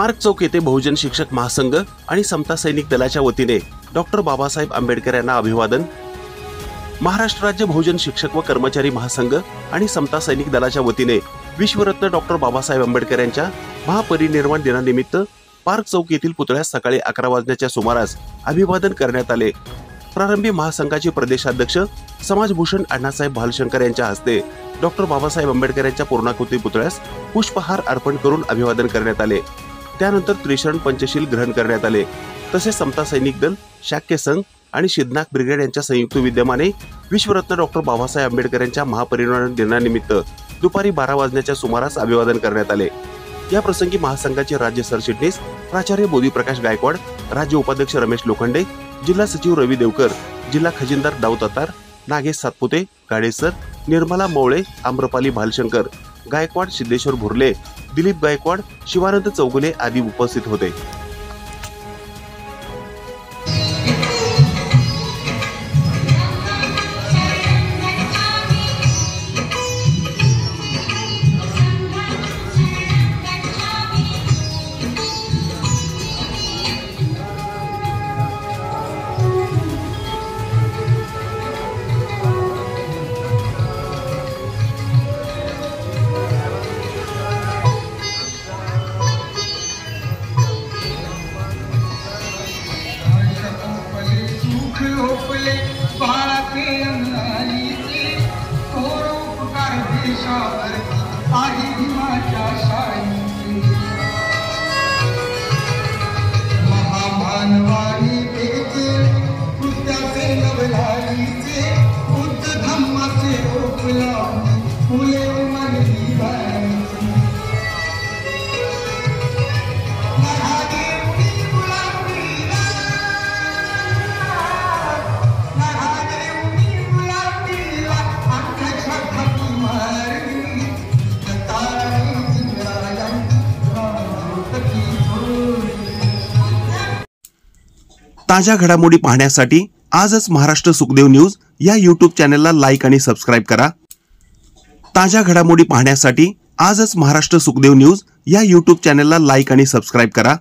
Park चौक येथे बहुजन शिक्षक महासंघ आणि समता सैनिक दलाच्या वतीने डॉक्टर बाबासाहेब आंबेडकर यांना अभिवादन। महाराष्ट्र राज्य बहुजन शिक्षक व कर्मचारी महासंघ आणि समता सैनिक दलाच्या वतीने विश्वरत्न डॉक्टर बाबासाहेब आंबेडकर यांच्या महापरिनिर्वाण दिनानिमित्त पार्क चौक येथील पुतळ्यास सकाळी 11 वाजण्याच्या सुमारास अभिवादन करण्यात आले। प्रारंभी महासंघाचे प्रदेशाध्यक्ष समाजभूषण अण्णासाहेब भालशंकर यांच्या हस्ते डॉक्टर बाबासाहेब आंबेडकर यांच्या पूर्णाकृती पुतळ्यास पुष्पहार अर्पण करून अभिवादन करण्यात आले। त्यानंतर त्रिशरण पंचशील ग्रहण करण्यात आले। तसेच समता सैनिक दल, शाक्य संघ आणि सिद्धनाथ ब्रिगेड यांच्या संयुक्त विद्यमाने विश्वरत्न डॉक्टर बाबासाहेब आंबेडकर यांच्या महापरिनिर्वाण दिनानिमित्त दुपारी 12 वाजण्याच्या सुमारास अभिवादन करण्यात आले। या प्रसंगी महासंघाचे राज्य सरचिटणीस प्राचार्य बोधीप्रकाश गायकवाड, राज्य उपाध्यक्ष रमेश लोखंडे, जिल्हा सचिव रवी देवकर, जिल्हा खजिनदार दाऊद अतार, नागेश सातपुते, गाडेसर, निर्मला मौळे, आम्रपाली भालशंकर, गायकवाड, सिद्धेश्वर भुर्ले, दिलीप गायकवाड, शिवानंद चौगुले आदी उपस्थित होते। ताज्या घडामोडी पाहण्यासाठी आजच महाराष्ट्र सुखदेव न्यूज या YouTube चॅनलला लाईक आणि सबस्क्राइब करा। ताज्या घडामोडी पाहण्यासाठी आजच महाराष्ट्र सुखदेव न्यूज या YouTube चॅनलला लाईक आणि सबस्क्राइब करा।